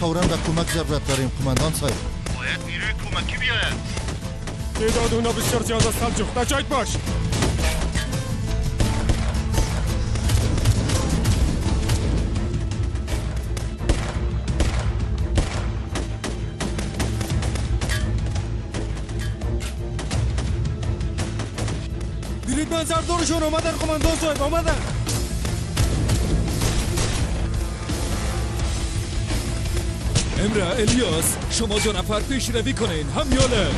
فوراً به کمک ضرورت داریم قماندان صاحب. باید نیروی کمکی بیاید. تعداد اونا بسیار زیاد است سلجوق. در جایت باش. دیدید منظردارشون اومدن قماندان صاحب اومدن. امره الیاس شما دو نفر پیش روی کنین همیاله.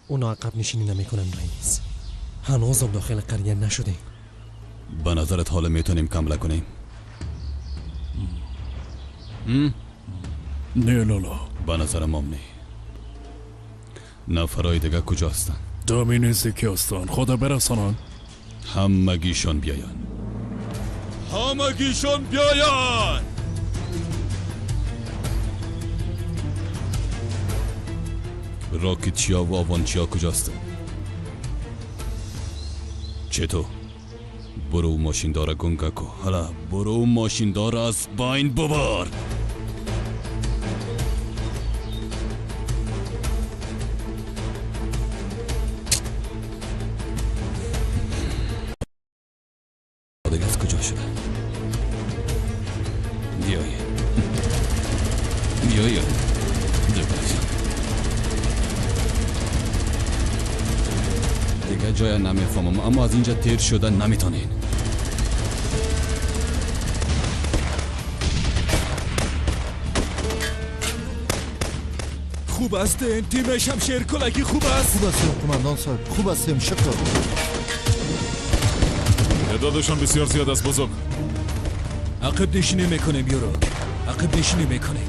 اونا عقب نشینی نمیکنن رئیس. هنوزم داخل قریه نشدیم. به نظرت حالا میتونیم حمله کنیم؟ نه لالا. به نظرم هم نه. نفرای دیگه کجا هستن؟ دامی نزدیکی هستن. خدا برسانن. همگیشون بیاین. همگیشون بیاین. راکیتچیا و آوانچیا کجا هستن؟ چطور؟ برو اون ماشین داره گنگه کو. حالا برو اون ماشین داره از باین ببار. دیگه از کجا شده؟ بیایی بیایی دیگه جای نمیفهمم اما از اینجا تیر شدن نمیتونین. خوب است این تیم شمشیر کلکی خوب است. خوب هستیم قماندان صاحب خوب هستیم شکر. تعدادشان بسیار زیاد است بزرگ. عقب نشینی میکنیم یورو. عقب نشینی میکنیم.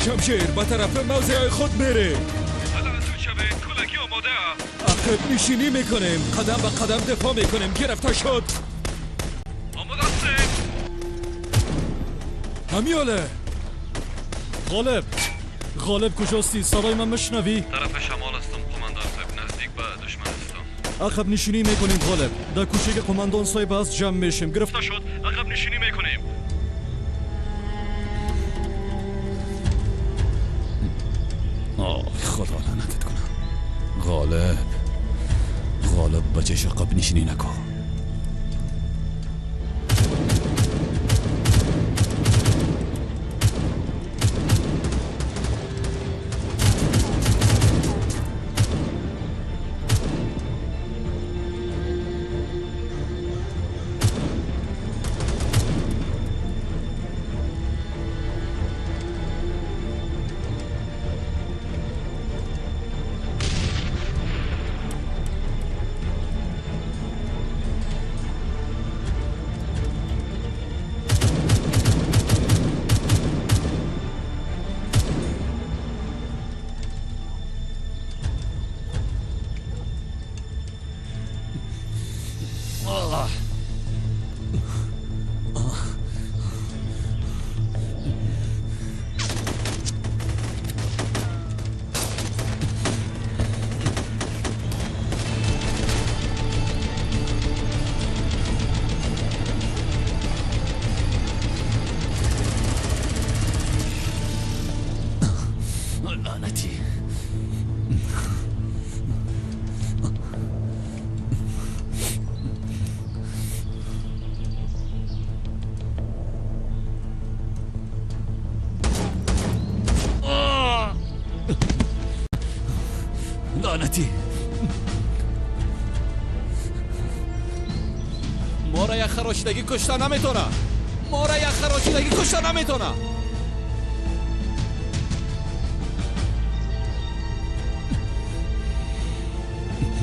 شمشیر به طرف موضع خود میره. الان تو شبه کلکی آماده. عقب نشینی میکنیم. قدم به قدم دفاع میکنیم. گرفته شد. آماده هستیم. همیاله. غالب کجاستی؟ صدای من مشنوی؟ طرف شمال هستم قماندان صاحب. نزدیک به دشمن هستم. عقب نشینی میکنیم غالب. در کوچه که قماندان صاحب هست جمع میشیم. گرفته شد. عقب نشینی میکنیم. خدا لعنتت کنم. غالب بچهش عقب نشینی نکن. لعنتی ما را یک خراشیدگی کشته نمیتونه.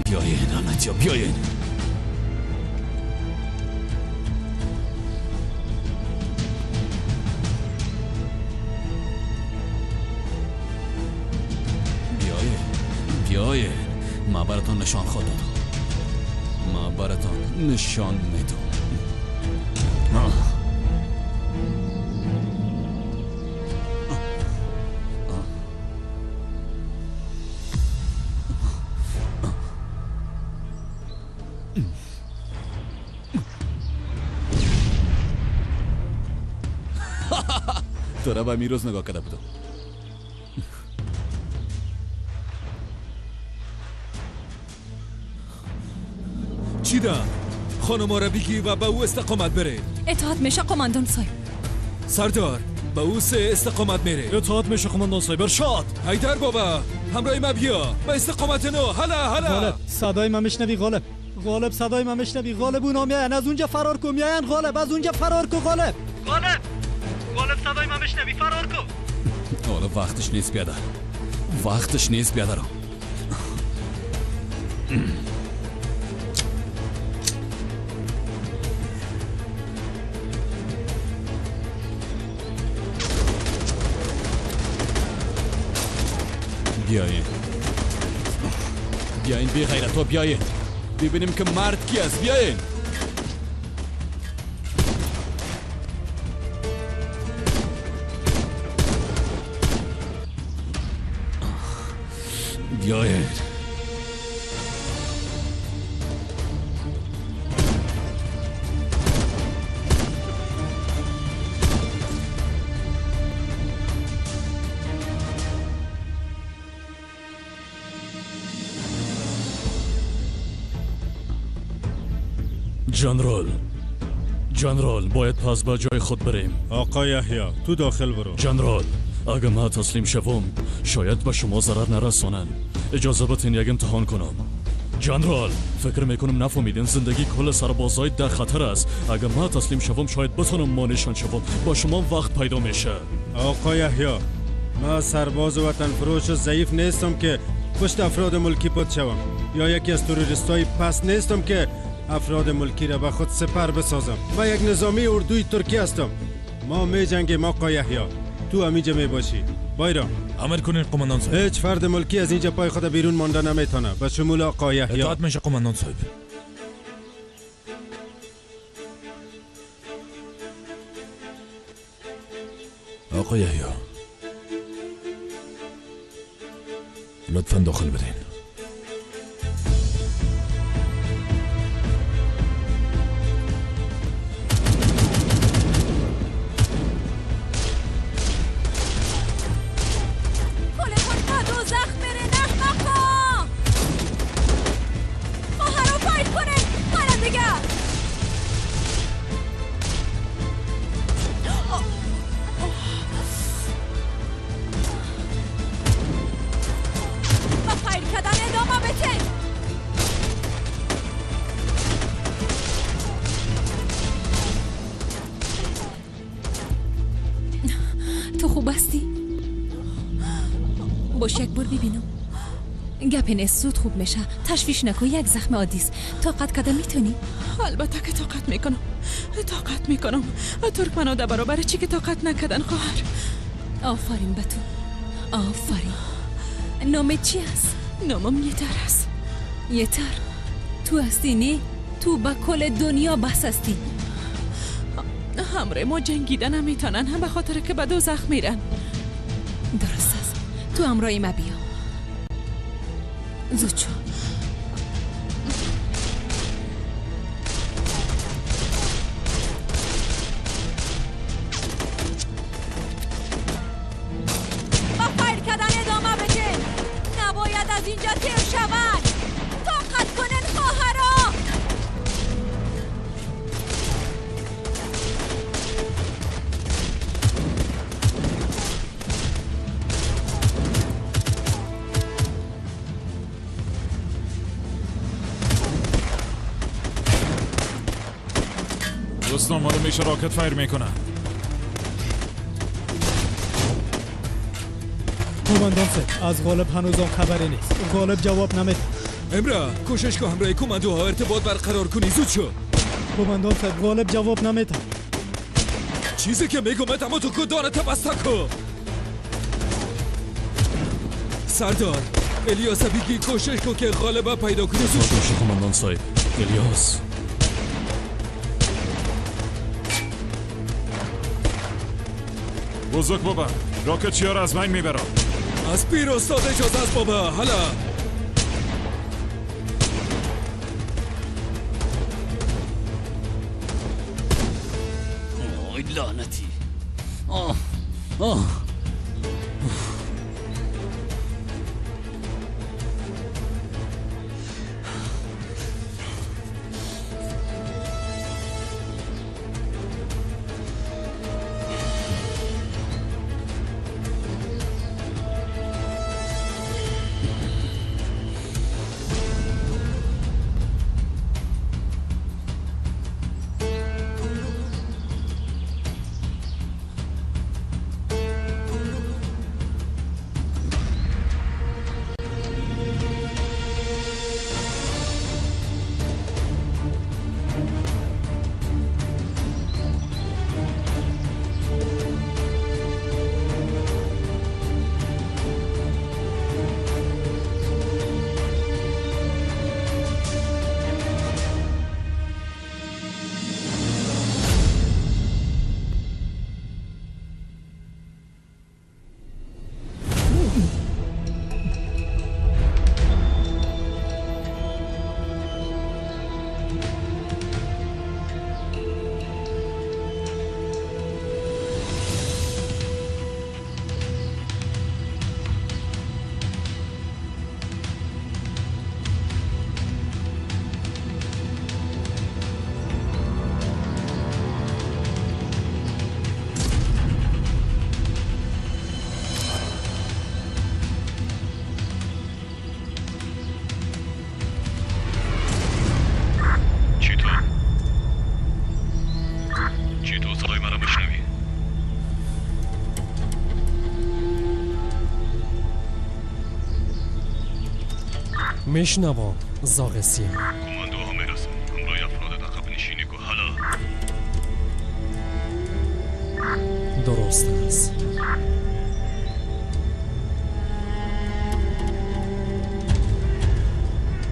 بیاین لعنتیا بیاین. بیاین ما براتون نشان خواهد داد. ما براتون نشان میدم. تو را به میروز نگاه کرده بودم. چی ده؟ خانم را بگی و به او استقامت بره. اطاعت میشه قماندان صاحب. سردار به او سه استقامت میره. اطاعت میشه قماندان صاحب. ارشاد. حیدر بابا همراه ما بیا به استقامت نو. هلا غالب صدای من میشنوی غالب؟ غالب صدای من میشنوی؟ غالب اونا میاین از اونجا فرار کن. میاین غالب از اونجا فرار کن. غالب صدای من میشنوی؟ فرار کن. حالا وقتش نیست بیادر. وقتش نیست بیادر. بیاین بی غیرت ها بیاین ببینیم که مرد کی است. بیاین بیاین. جنرال باید پس به جای خود بریم. آقا یحیی تو داخل برو. جنرال اگه ما تسلیم شوم شاید به شما ضرر نرسانن. اجازه بدین یک امتحان کنم. جنرال فکر میکنم نفهمیدین زندگی کل سربازای در خطر است. اگه ما تسلیم شوم شاید بتونم مانعشان شوم. با شما وقت پیدا میشه. آقا یحیی ما سرباز وطن فروش ضعیف نیستم که پشت افراد ملکی پد شوم یا یکی از تروریستای پس نیستم که افراد ملکی را به خود سپر بسازم. من یک نظامی اردوی ترکی هستم. ما می جنگیم آقا یحیی. تو همینجا می باشی. بایرام عمل کنین قماندان صاحب. هیچ فرد ملکی از اینجا پای خود بیرون مانده نمیتونه به شمول آقا یحیی. اطاعت میشه قماندان صاحب. آقا یحیی لطفا داخل بدین. تو خوب هستی؟ باش یک بار ببینم. گپ نیست زود خوب میشه. تشویش نکن یک زخم عادیست. طاقت کده میتونی؟ البته که طاقت میکنم. ترکمنا در برابر چی که طاقت نکردن خواهر. آفرین به تو. آفرین. نامت چی است؟ نامم یتر است. یتر تو هستی نی؟ تو با کل دنیا بس هستی. همراه ما جنگیدن نمیتونن هم به خاطر که به دوزخ میرن. درست است. تو همراه ما بیا. زود شو. با فایر کردن ادامه بدین. نباید از اینجا تیر شود. طاقت کنن خواهرا. دوستان ما رو میشه راکت فایر میکنن. قماندان صاحب از غالب هنوزم خبری نیست. غالب جواب نمیده. امرا کوشش که همراه کماندوها ارتباط برقرار کنی. زود شو. کماندان صاحب غالب جواب نمیده. چیزی که میگم اما تو کدانت بسته کو. سردار الیاس بیگی کوشش کو که غالبا پیدا کنی. زود باشه کماندان صاحب. الیاس بزرگ بابا راکت چیا را از من میبرم. از پیر استاد اجازه است بابا. حالا اوی لعنتی. میشنوم زاغسیان. کماندوها میرسن. همراه افراد عقب نشینی کو. حالا درست است.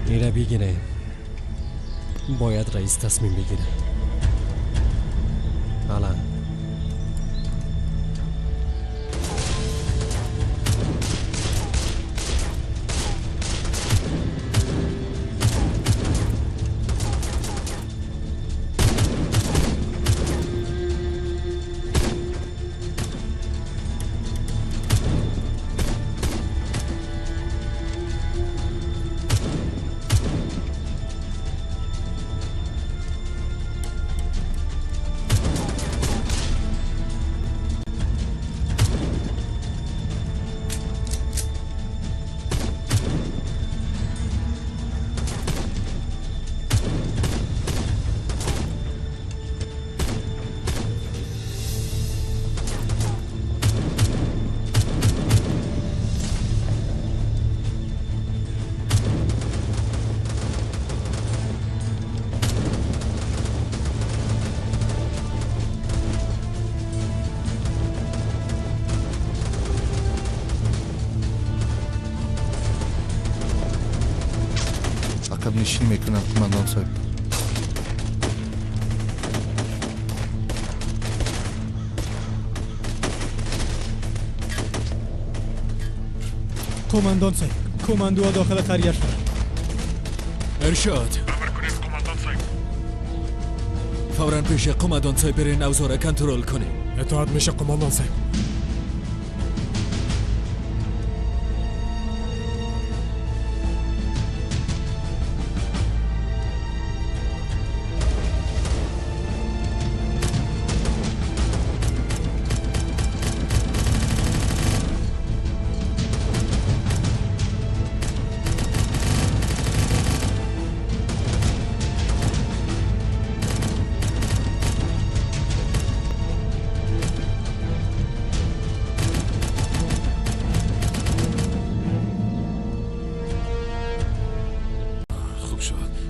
ایره بگیره. باید رئیس تصمیم بگیره. حالا عقب نشینی میکنم کماندان صاحب. کماندان صاحب کماندوها داخل قریه شد. ارشاد امر کنید کماندان صاحب. فوراً پیش قماندان صاحب برین اوضاع را کنترل کنین. اطاعت میشه قماندان صاحب.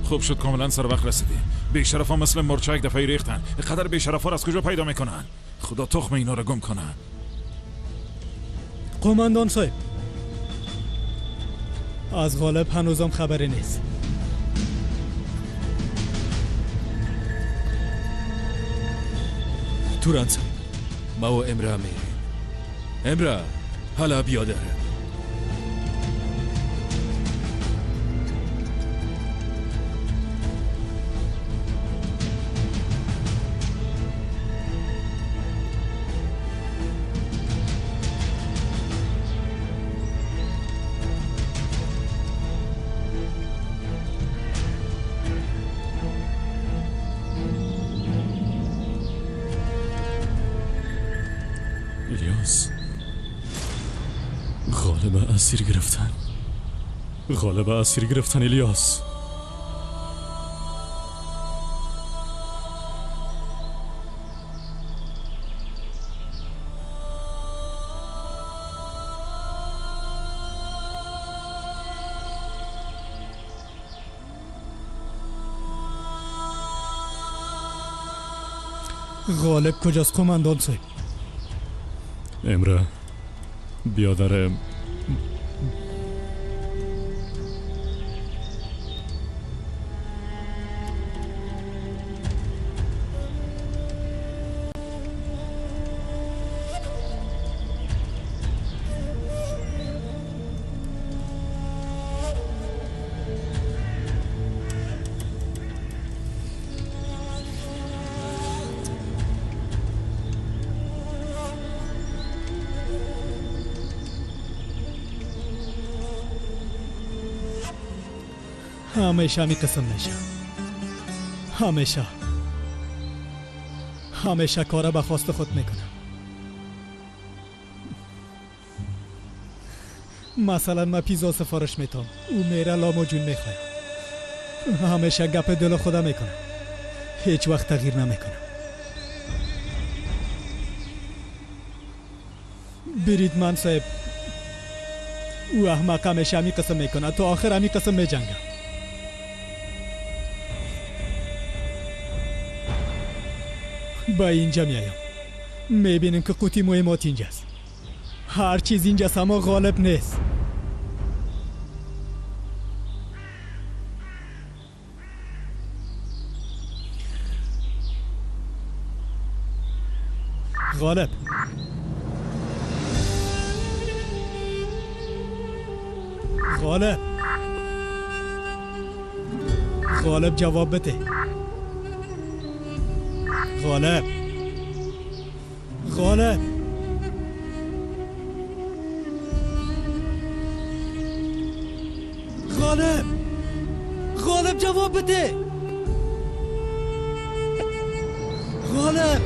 خوب شد کاملا سر وقت رسیدی. بیشرفا مثل مرچک دفعی ریختن. اینقدر بیشرفا از کجا پیدا میکنن؟ خدا تخم اینا رو گم کنن. قماندان صاحب، از غالب هنوزم خبری نیست. توران صاحب، ما و امرا میریم. امرا حالا بیادره. الیاس، غالب اسیر گرفتن. غالب اسیر گرفتن الیاس. غالب کجاست قماندان صاحب؟ امره بیادر همیشه همی قسم میشه. همیشه کاره به خواست خود میکنم. مثلا من پیزا سفارش میتم، او میره لامو جون میخواه. همیشه گپ دل خودم میکنم، هیچ وقت تغییر نمیکنم. برید من صاحب، او احمق همیشه همی قسم میکنه، تا آخر همی قسم میجنگم. با اینجا میایم، میبینیم که قوطی مهمات اینجاست. هر چیز اینجاست اما غالب نیست. غالب، غالب، غالب جواب بده. غالب، غالب، غالب، غالب جواب بده. غالب،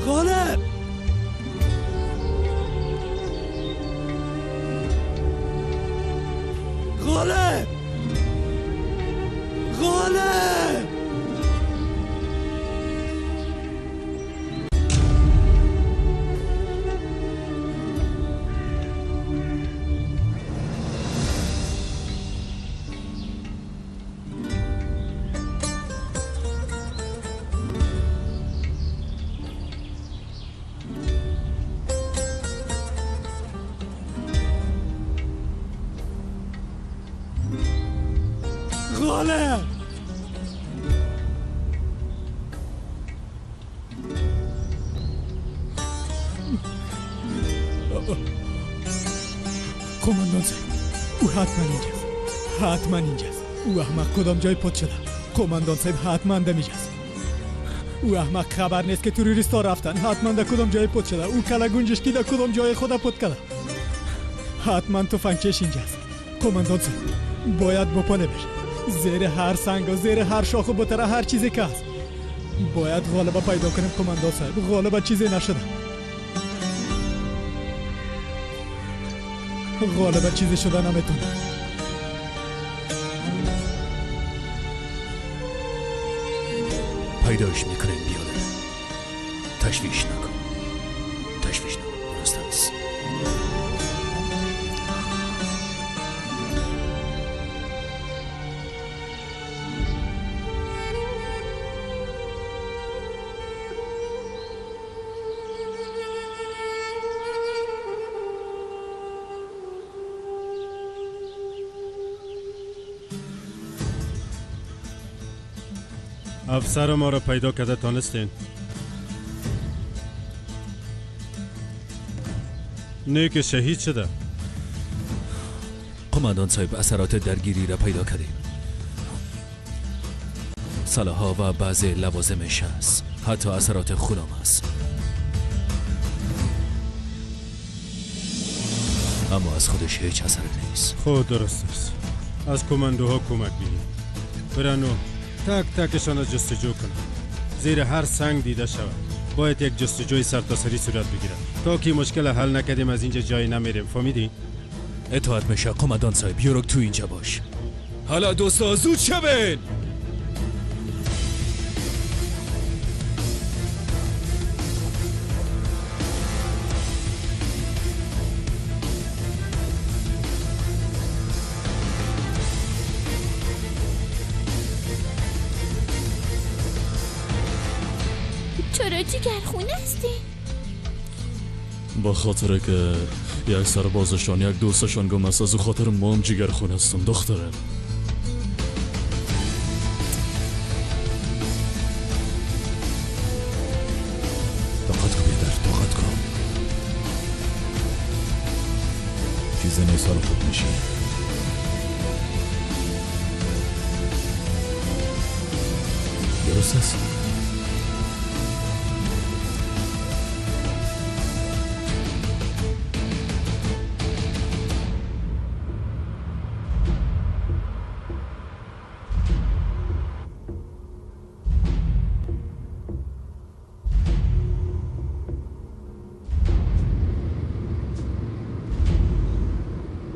غالب، غالب، غالب. غالب، قماندان صاحب، او حتما اینجاست. حتما اینجاست. او احمق کدام جای پد شده. قماندان صاحب حتما دمیجاست. او احمق خبر نیست که تروریستا رفتن. حتما در کدام جای پد شده. او کلا گنجشکی در کدام جای خود پد کرده. حتما تفنگچش اینجاست. قماندان صاحب باید بپانه بشه. زیر هر سنگ و زیر هر شاخ و بطره هر چیزی که هست باید غالبا پیدا کنیم. قماندان صاحب غالبا چیزی نشده. غالبا چیزی شده نمیتونه. پیداش میکنیم بیاده. تشویش نکن. درست است. افسر ما را پیدا کرده تانستین؟ نیک شهید شده. قماندان صاحب اثرات درگیری را پیدا کردیم. سلاح‌ها و بعضی لوازمش هست. حتی اثرات خونم هست. اما از خودش هیچ اثر نیست. خود درست است. از کماندوها کمک بگیر. برن و تک تکشان را جستجو کنند. زیر هر سنگ دیده شود. باید یک جستجوی سرتاسری صورت بگیرد تا که مشکل حل نکردیم از اینجا جایی نمیریم. فهمیدی؟ اطاعت میشه قماندان صاحب. یورک تو اینجا باش. حالا دوستا زود شوین. چرا جگرخونه هستی؟ با خاطره که یک سربازشان یک دوستشان گم است، از او خاطر ما هم جگرخونه هستم دخترم. طاقت کن بیادر، طاقت کن. چیز نیست، حالا خوب میشی. درست است؟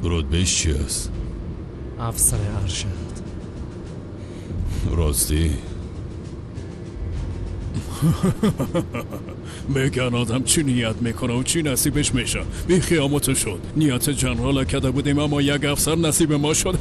رتبهش چی است؟ افسر ارشد. راستی؟ میگن آدم چی نیت میکنه و چی نصیبش میشه. بی خیامتو شد. نیت جنرال کده بودیم اما یک افسر نصیب ما شد.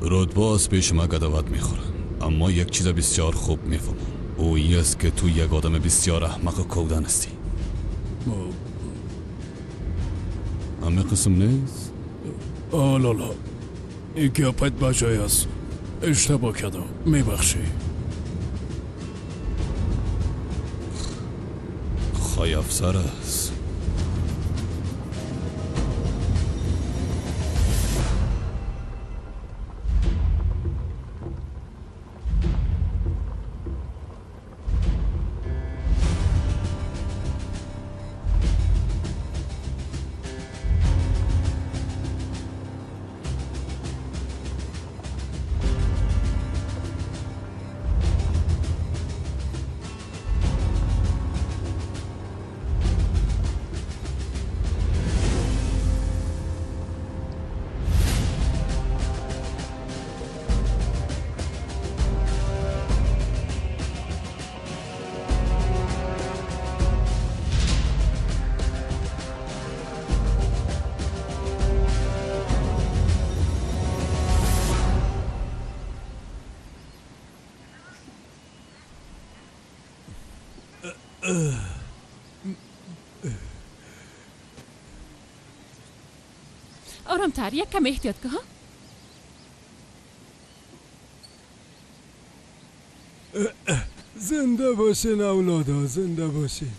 رتبه از پیش ما قدوت میخورن، اما یک چیز بسیار خوب میفهمم. او ای است که تو یک آدم بسیار احمق و کودن هستی. همه قسم نیست؟ لالا این گپت بجای است. اشتباه کردم، میبخشی؟ خواهی افسر است. آرامتر، یک کم احتیاط که ها. زنده باشین اولادا، زنده باشین.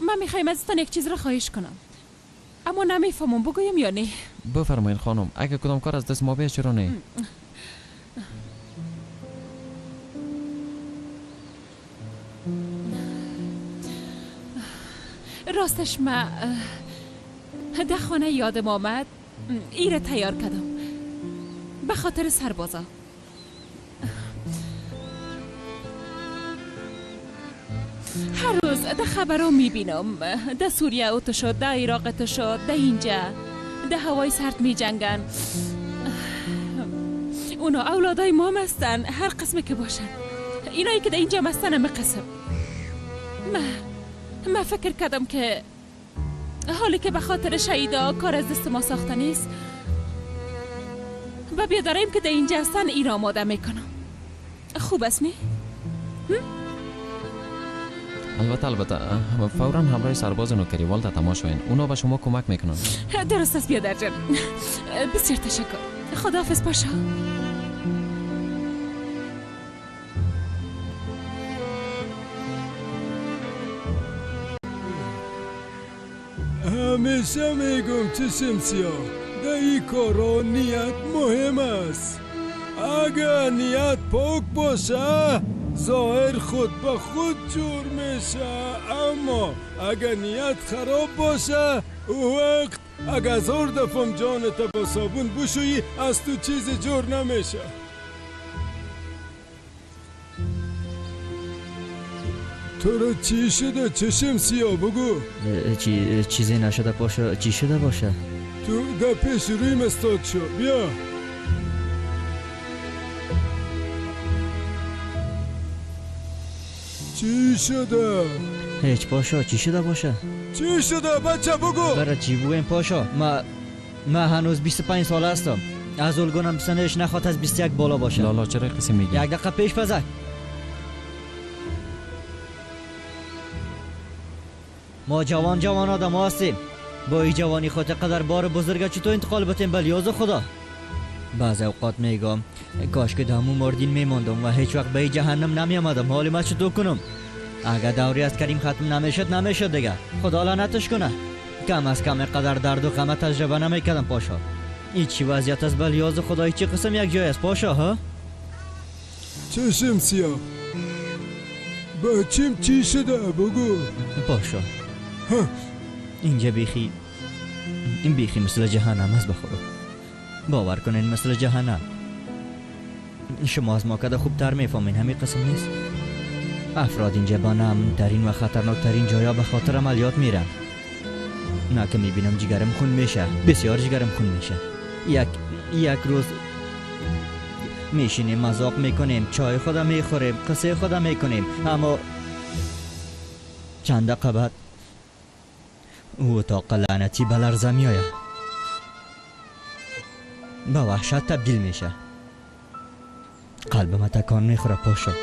من میخوایم ازتان یک چیز را خواهش کنم، اما نمیفهمم بگویم یا نه. بفرمایید خانم. اگه کدام کار از دست ما بیاد چرا نه؟ راستش ما ده خانه یادم آمد ایره تیار کردم به خاطر سربازا. هر روز ده خبرها میبینم ده سوریه اوتو شد، ده عراق اوتو شد، ده اینجا ده هوای سرد میجنگن. اونا اولادای ما هستن، هر قسمی که باشن. اینایی که ده اینجا هستن همه قسم. من فکر کردم که حالی که به خاطر شهیدا کار از دست ما ساخته نیست، و بیادریم که در اینجا هستن ای را آماده میکنم. خوب است نه؟ البته فوراً همراه سرباز نوکریوال تا تماس شوین. اونا به شما کمک میکنن. درست است بیادر جان. بسیار تشکر. خداحافظ پاشا. همیشه میگم چشم سیاه در این کارا نیت مهم است. اگر نیت پاک باشه ظاهر خود به خود جور میشه، اما اگر نیت خراب باشه او وقت اگر 1000 دفعه جانت با صابون بشویی از تو چیز جور نمیشه. تو را چی شده چشم سیاه بگو؟ چیزی نشده پاشا. چی شده باشه؟ تو در پیش رویم استاد شو. بیا. چی شده؟ هیچ پاشا. چی شده باشه؟ چی شده بچه بگو؟ برای چی بگویم پاشا؟ ما هنوز 25 سال هستم. از الگونم سنش نخواد از 21 بالا باشه. لالا چرا قسم میگی؟ 1 دقیقه پیش پزک. ما جوان آدم هستیم. با این جوانی خود قدر بار بزرگه چطور انتقال بتیم به لیاز خدا. بعض اوقات میگم کاش که دامو مردین میماندم و هیچ وقت به جهنم نمیامدم. حالی ما چطور کنم؟ اگر دوری از کریم ختم نمیشد دیگه. خدا لعنتش کنه. کم از کم قدر درد و غم تجربه نمیکردم پاشا. این چی وضعیت از به لیاز خدا؟ چی قسم یک جای است پاشا ها؟ چشم سیاه بچیم چی شده بگو پاشا. اینجا بیخی مثل جهنم است بخورو. باور کنین مثل جهنم. شما از ما کده خوبتر میفهمین. همین قسم نیست. افراد اینجا با نامن ترین و خطرناک جایا به خاطر عملیات میرن. نه که میبینم جگرم خون میشه. بسیار جگرم خون میشه. یک روز میشینیم مذاق میکنیم، چای خودم میخوریم، قصه خودم میکنیم، اما چند دقیقه بعد او اتاق لعنتی به لرزه میآید. به وحشت تبدیل میشه. قلبم تکان میخوره پاشا.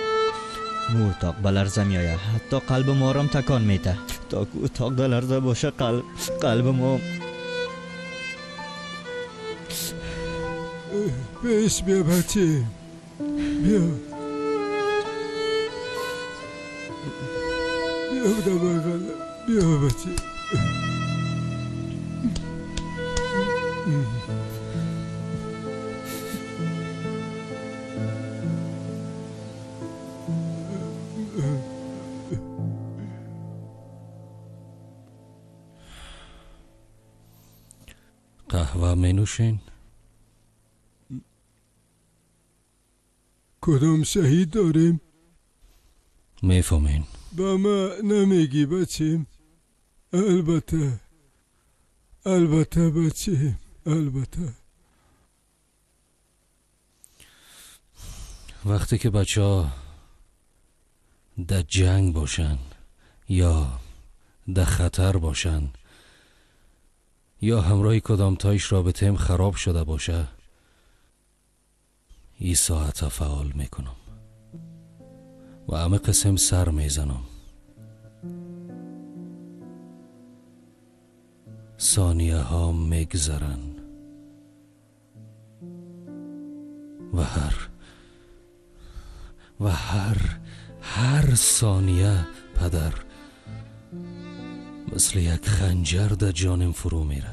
او اتاق به لرزه میآید. حتی قلب ما هم تکان میده. تا که اتاق در لرزه باشه قلب ما. پیش بیا بچه. بیا بودم بغل. بیا بچه. قهوه می نوشین؟ کدام شهید داریم؟ میفهمین؟ با ما نمیگی بچیم؟ البته بچیم، البته. وقتی که بچه ها در جنگ باشن یا در خطر باشن یا همراهی کدام تایش رابطه خراب شده باشه، ای ساعت فعال میکنم و همه قسم سر میزنم. ثانیه ها میگذرن و هر ثانیه پدر مثل یک خنجر در جانم فرو میره.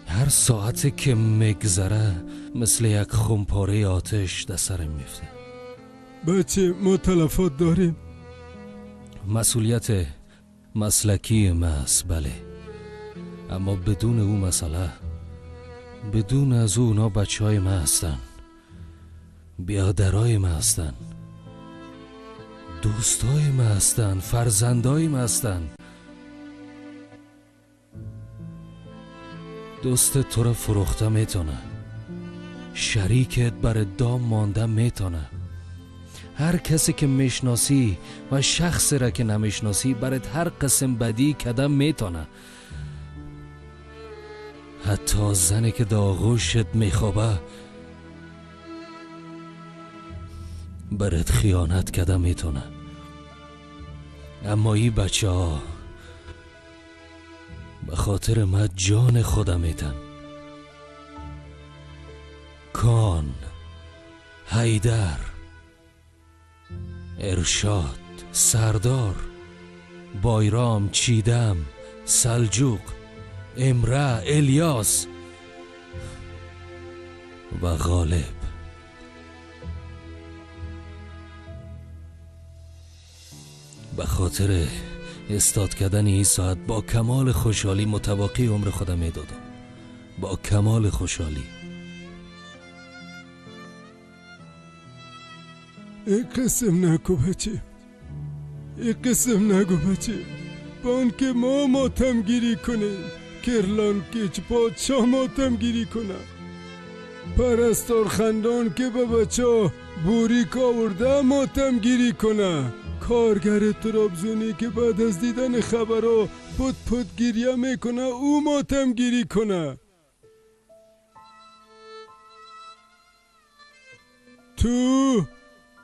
هر ساعتی که میگذره مثل یک خمپاره آتش در سرم میفته. بچه ما تلفات داریم. مسئولیت مسلکی ما است، بله، اما بدون او مسئله، بدون از اونا بچه های ما هستن، بیادرای ما هستن، دوستای ما هستن، فرزندای ما هستن. دوست تو را فروخته میتونه، شریکت بر دام مانده میتونه. هر کسی که میشناسی و شخصی را که نمیشناسی برات هر قسم بدی کدم میتونه. حتی زنی که در آغوشت میخوابه برات خیانت کرده میتونه. اما این بچه ها به خاطر من جان خودم میتن. کان، حیدر، ارشاد، سردار، بایرام، چیدم، سلجوق، امره، الیاس و غالب. به خاطر استاد کردن این ساعت با کمال خوشحالی متواقی عمر خودم میدادم. با کمال خوشحالی. این قسم نگو بچه، این قسم نگو بچه. بان که ما ماتمگیری کنیم، کرلان که چه پادشاه ماتمگیری کنه. پرستار خندان که به بچه بوری کاورده ماتمگیری کنه. کارگر ترابزونی که بعد از دیدن خبرها پد گریه میکنه او ماتمگیری کنه.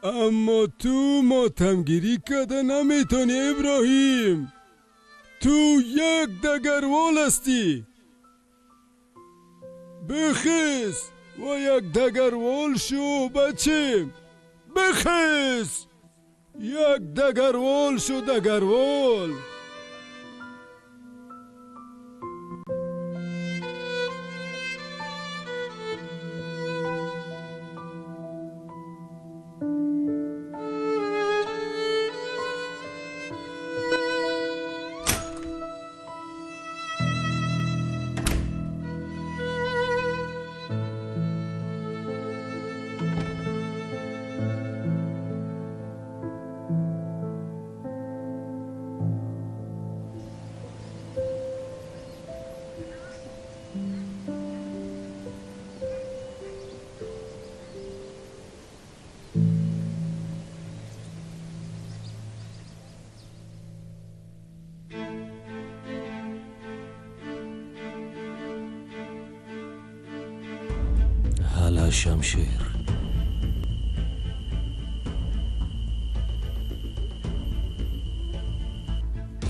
اما تو ماتمگیری کرده نمیتونی ابراهیم. تو یک دگروال هستی. بخیز و یک دگروال شو بچه. بخیز یک دگروال شو دگروال. حالا شمشیر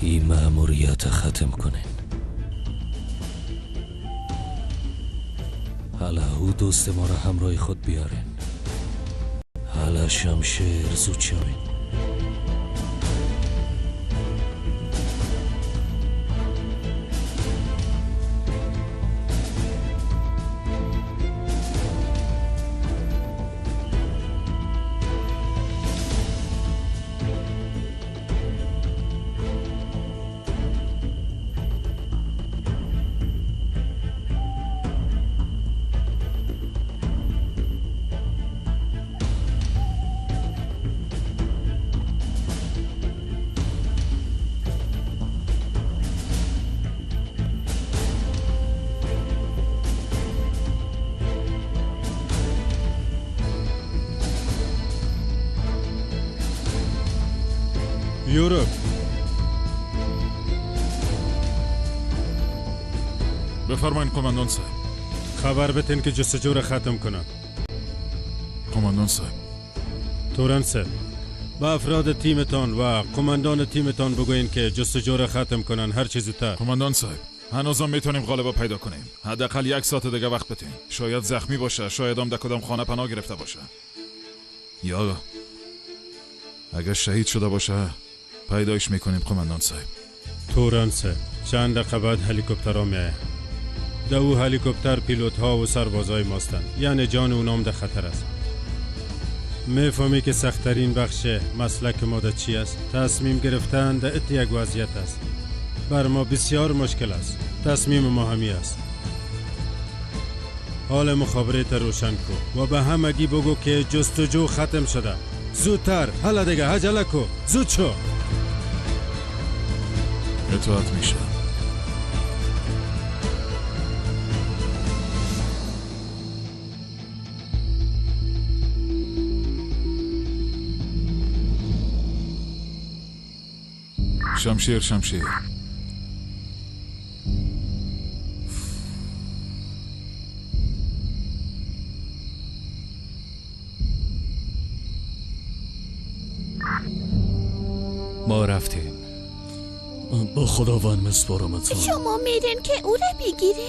این مأموریت ختم کنین. حالا او دوست ما را همراه خود بیارین. حالا شمشیر زود شوین. یورپ بفرمایین قماندان صاحب. خبر بتین که جستجو را ختم کنم. قماندان صاحب. تورن صاحب با افراد تیمتان و قماندان تیمتان بگوین که جستجو را ختم کنن هر چه زودتر. قماندان صاحب هنوزم میتونیم غالبا پیدا کنیم. حداقل 1 ساعت دیگه وقت بدین. شاید زخمی باشه، شاید هم در کدام خانه پناه گرفته باشه، یا اگر شهید شده باشه پیدایش میکنیم. قماندان صاحب. تورن صاحب چند دقیقه بعد هلیکوپترها میایه. در او هلیکوپتر پیلوت ها و سربازای ماستن، یعنی جان اونام در خطر است. میفهمی که سختترین بخش مسلک ما در چی است؟ تصمیم گرفتن در یک وضعیت است. بر ما بسیار مشکل است. تصمیم ما همی است. حال مخابرات روشن کو و به همگی بگو که جستجو ختم شده. زودتر، حالا دیگه عجله کو، زود شو. اطاعت میشه. شمشیر ما رفتیم. با خداوند مسپارمتان. شما میرین که او را بگیره؟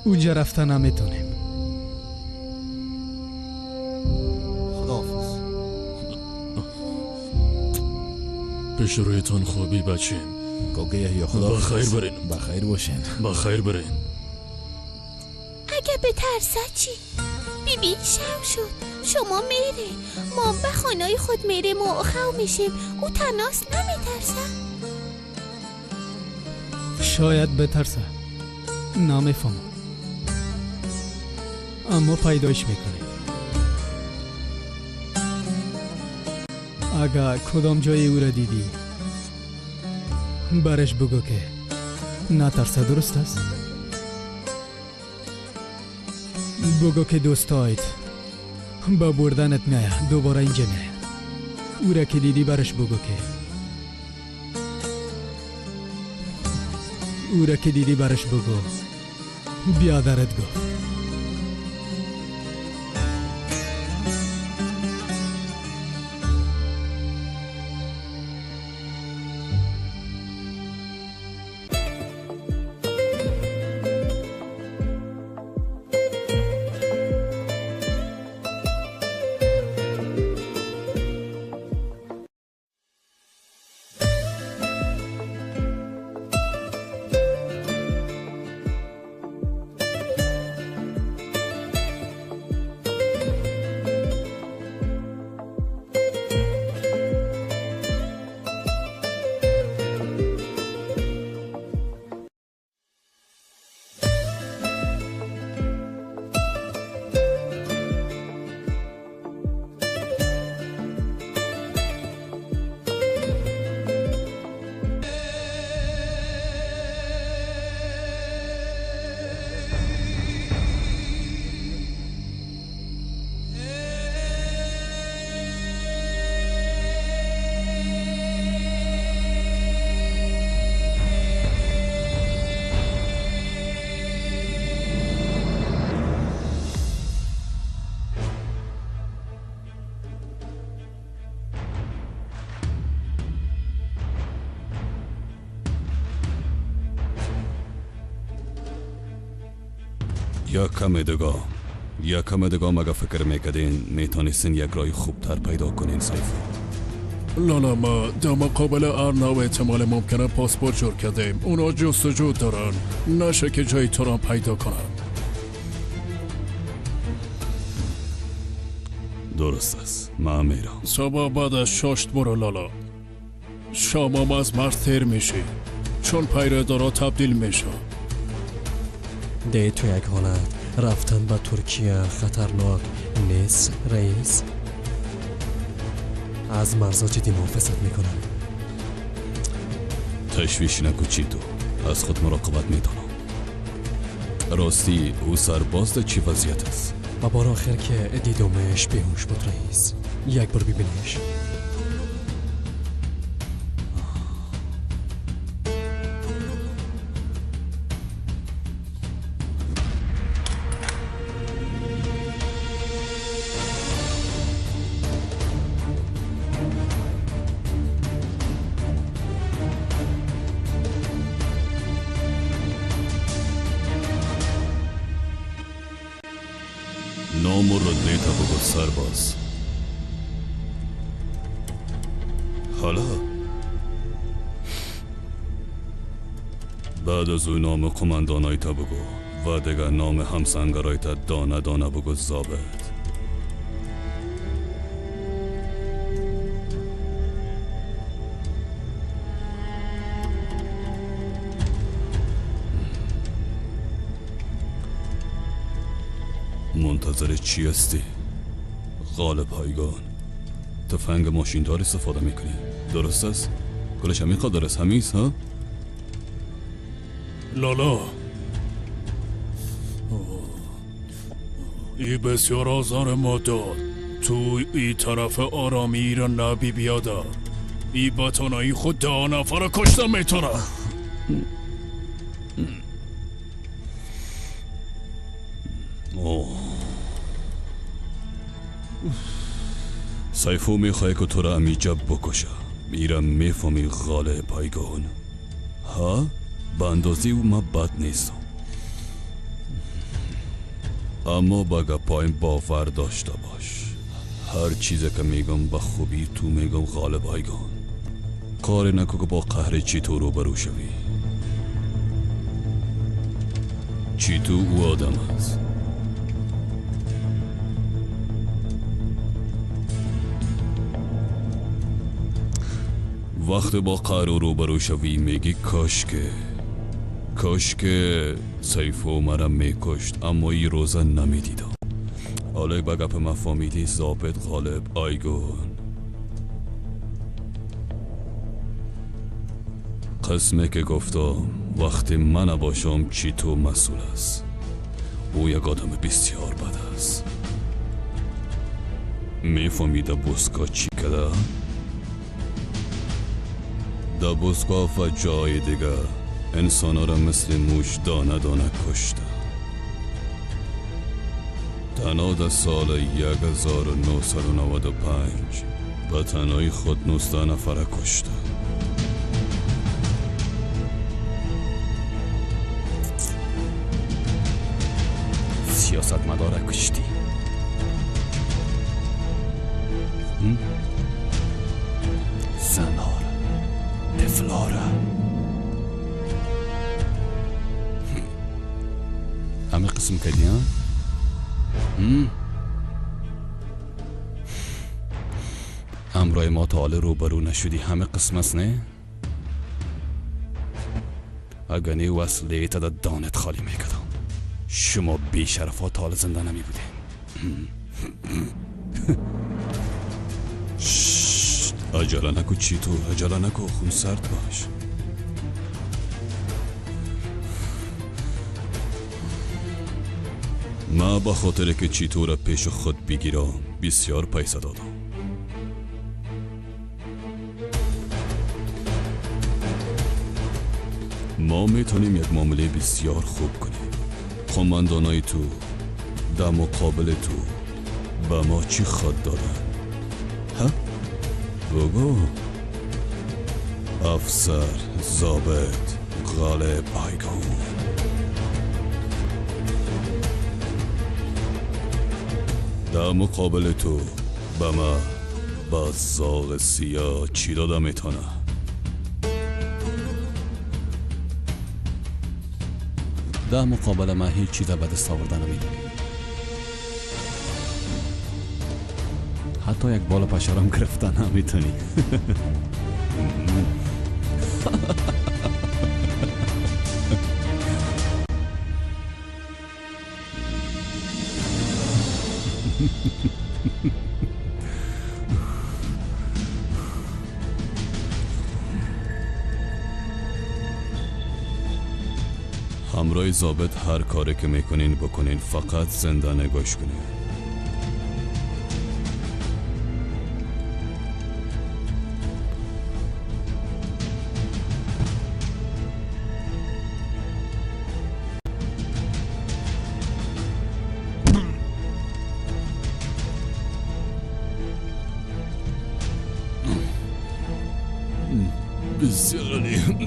اونجا رفتن نمیتونیم. خداحافظ. پیش رویتان خوبی بچین. گوگه یا خدا بخیر برین. بخیر باشین. بخیر برین. اگه بترسه چی؟ بیبی شب شد. شما میره. ما به خانه خود میریم و خو میشیم. او تناس نمیترسه؟ شاید بترسه. نمیفهمم. اما پیدایش میکنیم. اگه کدام جای او را دیدی برش بگو که نترسه، درست است؟ بگو که دوستایت با بردنت میایه، دوباره اینجا میایه. او را که دیدی برش بگو که او را که دیدی برش بگو بیادرت گفت. یا کم دگاه مگه فکر میکردین میتونستین یک رای خوبتر پیدا کنین سیف؟ لالا ما در مقابل ارناو احتمال ممکنه پاسپورت جور کردیم. اونا جستجو دارن، نشه که جای تو را پیدا کنن. درست است، من میرم. صبح بعد از شاشت برو لالا. شامام از مرد تیر میشی چون پیره‌دارا تبدیل میشه. ده تو یک حالت رفتن به ترکیه خطرناک نیست رئیس؟ از مرزا جدی محافظت میکنن. تشویش نکو چیتو، از خود مراقبت میتونم. راستی او سرباز ده چی وضعیت است؟ و بار آخر که دیدمش بیهوش بود رئیس. یک بار ببینیش. نام و ردیتا بگو سرباز. حالا بعد از او نام قماندانایتا بگو و دیگر نام همسنگرایتا دانه دانه بگو ضابط. منتظر چی هستی؟ غالب هایگان تفنگ ماشیندار استفاده میکنی، درست است؟ کلش همین قدر است همیز ها؟ لالا ای بسیار آزار ما داد. تو ای طرف آرامی را نبی بیادر. ای بطانایی خود 10 نفر را کشتم میتونه. سیفو میخوای که تو را امیجب بکشه. میرم میفهمی غالب پایگان. ها؟ به اندازه او من بد نیستم، اما با گپایم باور داشته باش. هر چیزی که میگم به خوبی تو میگم غالب پایگان. کار نکو که با قهر چیتو روبرو شوی. چیتو او آدم است. وقت با قهر روبرو شوی میگی کاش که سیفو مرا میکشت، اما این روزا نمیدیدم. حالا با گپ ما فهمیدی ضابط غالب آیگون. قسمه که گفتم وقتی من نباشم چیتو مسئول است. او یک آدم بسیار بد است. میفهمیده بوسکا چی کده؟ در بوسکا و جای دیگه انسانا را مثل موش دانه دانه کشته. تنها در سال 1995 به تنهایی خود 19 نفره کشته. سیاست مداره کشتی. زنار تفلاره همه قسم کردی ها؟ همراه ما تا حال روبرو نشدی همه قسم است نه؟ اگر نه وصله تا دانت خالی میکردم شما بی شرفا تا حال زنده نمی بودین. عجله نکو چیتو، عجله نکو، خون سرد باش. ما با خاطر که چیتو را پیش خود بگیرم بسیار پیسه دادم. ما میتونیم یک معامله بسیار خوب کنیم. قماندانای تو در مقابل تو با ما چی خود دادن؟ ها؟ بگو. افسر ضابط غالب پایگان. در مقابل تو با ما با زاغ سیاه چی داده میتونه؟ در مقابل ما هیچ چیز به دست آورده نمیدونی. حتی یک بالا پشرم گرفتن هم میتونی. همراه ضابط هر کاری که میکنین بکنین، فقط زنده نگاش کنین. بسیار عالی.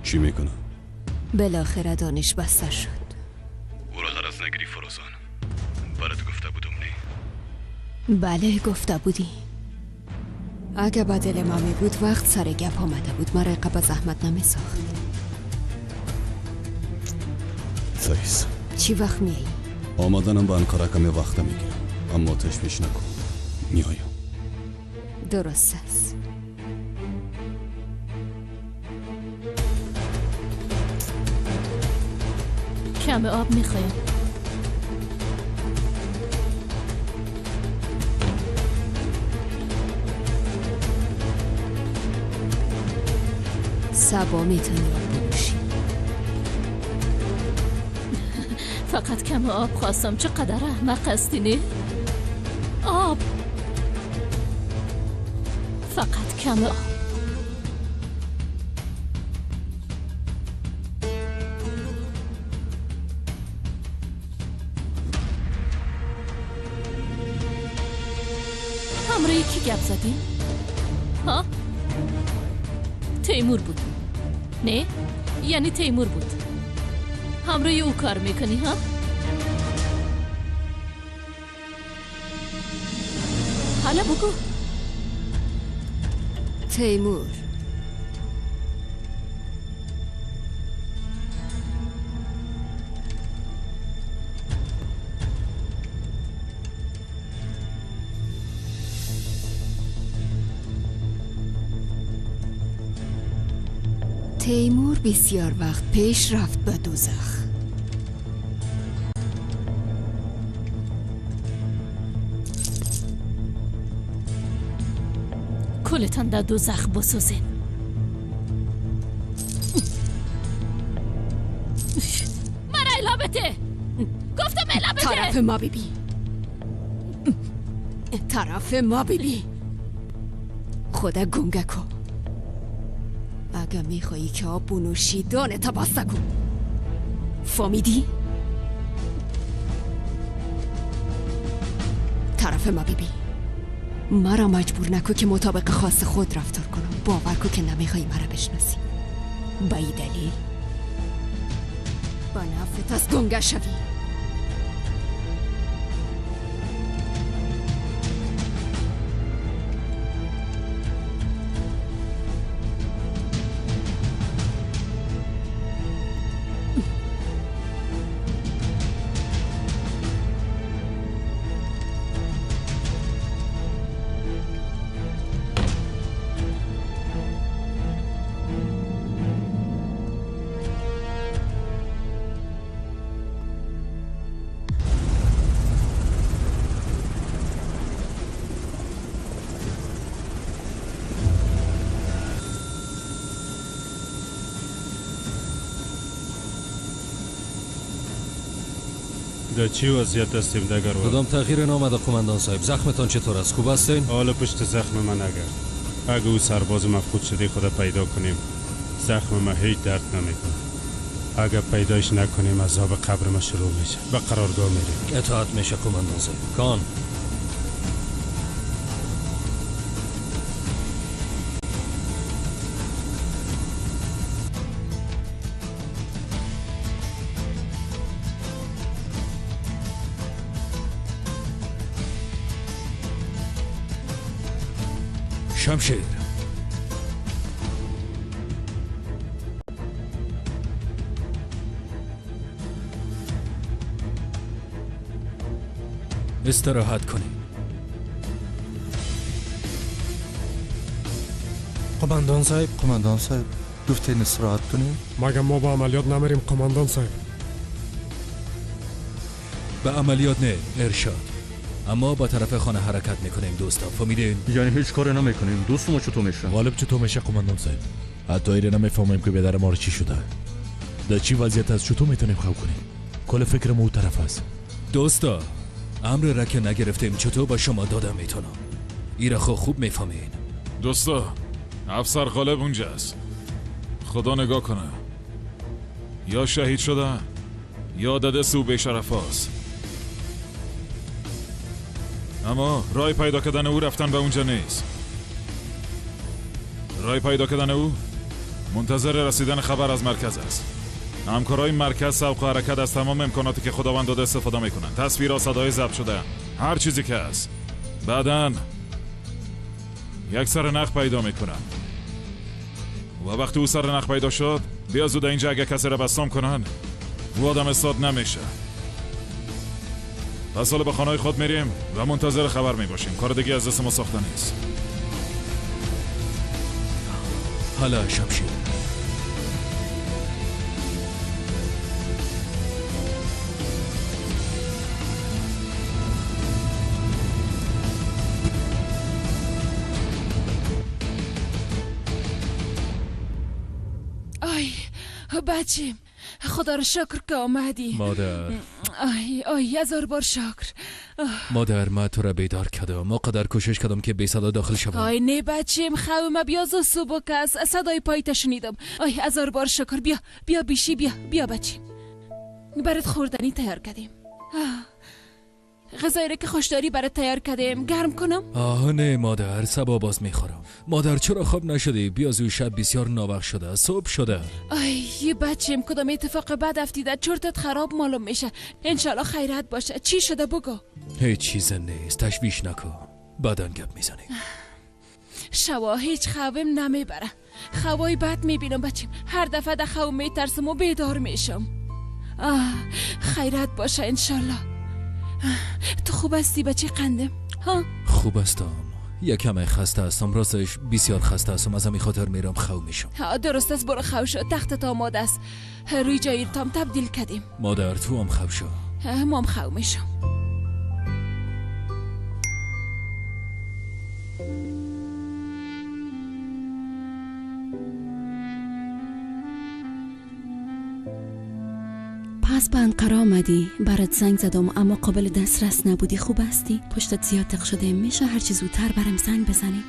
چی میکنه؟ بالاخره دانش بسته شد. او را غرض نگیری فروزان. برات گفته بودم نی؟ بله گفته بودی. اگه با دل ما می بود وقت سر گپ آمده بود، ما رقب زحمت نمی ساخت. سایس چی وقت می ای؟ آمدنم به انقره کمی وقت میگیرم، اما تشویش نکن، میایم. درست است. کم آب میخوایم. سبا میتونی آب بنوشی. فقط کم آب خواستم. چقدر احمق هستی نه؟ آب کم آب. همراه کی گپ زدیم؟ ها؟ تیمور بود. نه؟ یعنی تیمور بود. همراه او کار میکنی ها؟ حالا بگو. تیمور تیمور بسیار وقت پیش رفت به دوزخ. کلتان در دوزخ بسوزین. مرا الا بته. گفتم الا بته. طرف ما بیبی. طرف ما بیبی. خدا گنگه کو. اگه میخوایی که آب بنوشی دانتا بسته کن. فهمیدی؟ طرف ما بیبی. مرا مجبور نکو که مطابق خاص خود رفتار کنم. باور کو که نمیخوایی مرا بشناسی. با این دلیل با نفت از گنگه شوی. در چی وضعیت هستیم دگروا؟ کدام تغییر نامده قماندان صاحب؟ زخمتان چطور است؟ خوب هستین؟ حالا پشت زخم من اگه او سرباز مفقود شده خود پیدا کنیم زخم ما هیچ درد نمیکنه. اگه پیداش نکنیم عذاب قبر ما شروع میشه. به قرارگاه میریم. اطاعت میشه قماندان صاحب. کان شمشیر استراحت کنیم. قماندان صاحب گفتین استراحت کنیم؟ مگه ما با عملیات نمیریم قماندان صاحب؟ به عملیات نه ارشاد، اما با طرف خانه حرکت میکنیم دوستا. فهمیدین؟ یعنی هیچ کاری نمیکنیم. دوست ما چطور میشه؟ غالب چطور میشه قماندان صاحب؟ حتی ایره نمیفهمیم که پدر ما چی شده. در چی وضعیت است؟ چطور میتونیم خو کنیم؟ کل فکر ما اون طرف است. دوستا امر را که نگرفتیم چطور با شما دادم میتونم. ایره خوب میفهمین. دوستا افسر غالب اونجاست. خدا نگاه کنه. یا شهید شده یا داده سو به شرف هاست. اما رای پیدا کردن او رفتن به اونجا نیست. رای پیدا کردن او منتظر رسیدن خبر از مرکز است. همکارای مرکز سبق و حرکت از تمام امکاناتی که خداوند داده استفاده میکنن. تصویرها، صدای ضبط شده، هر چیزی که هست. بعداً یک سر نخ پیدا میکنن و وقتی او سر نخ پیدا شد بیا زود اینجا. اگه کسی را بستام کنن او آدم استاد نمیشه. پس حالا به خانه خود میریم و منتظر خبر میباشیم. کار دیگه از دست ما ساخته نیست. حالا شمشیر آی بچیم خدا رو شکر که آمدی. مادر آی 1000 بار شکر. مادر ما تو را بیدار کردم، ما قدر کوشش کردم که بی صدا داخل شوم. آی نه بچیم، خوام بیازو صبح کس صدای پایت شنیدم. آی 1000 بار شکر. بیا بیشی، بیا بچیم، برات خوردنی تیار کردیم. غذایی را که خوش داری برات تیار کردیم، گرم کنم؟ نه مادر، صبح باز میخورم. مادر چرا خواب نشدی؟ بیازو شب بسیار ناوقت شده، صبح شده. ای بچیم، کدام اتفاق بد افتیده، چرتت خراب معلوم میشه. انشالله خیرت باشه. چی شده بگو؟ هیچ چیز نیست، تشویش نکن، بعدن گپ میزنیم. شوا هیچ خوابم نمیبره، خوابای بد میبینم بچیم. هر دفعه در خواب میترسم و بیدار میشم. خیرت باشه انشالله. تو خوب هستی بچه قندم؟ خوب هستم، یکم خسته هستم، راستش بسیار خسته هستم، از همین خاطر میرم خو میشم. درست است، برو خو شو، تختت آماده است. روی جای تام تبدیل کردیم. مادر تو هم خو شو. ما هم خو میشم. پس به انقره آمدی، برات زنگ زدم اما قابل دسترس نبودی. خوب هستی؟ پشتت زیاد تق شده، میشه هرچی زودتر برم زنگ بزنی؟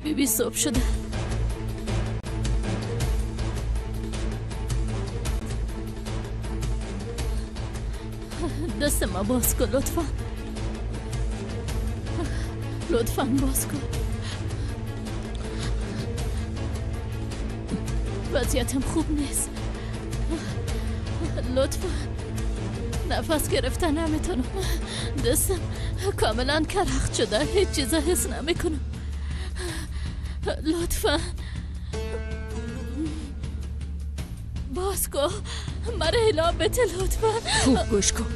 بیبی صبح شده. دست ما باز کن لطفا، لطفا باز کن. وضعیتم خوب نیست، لطفا. نفس گرفتن نمیتونم، دستم کاملا کرخت شده، هیچ چیز حس نمیکنم. لطفا باز کن، مرا حلا بده لطفا. خوب گوش کن.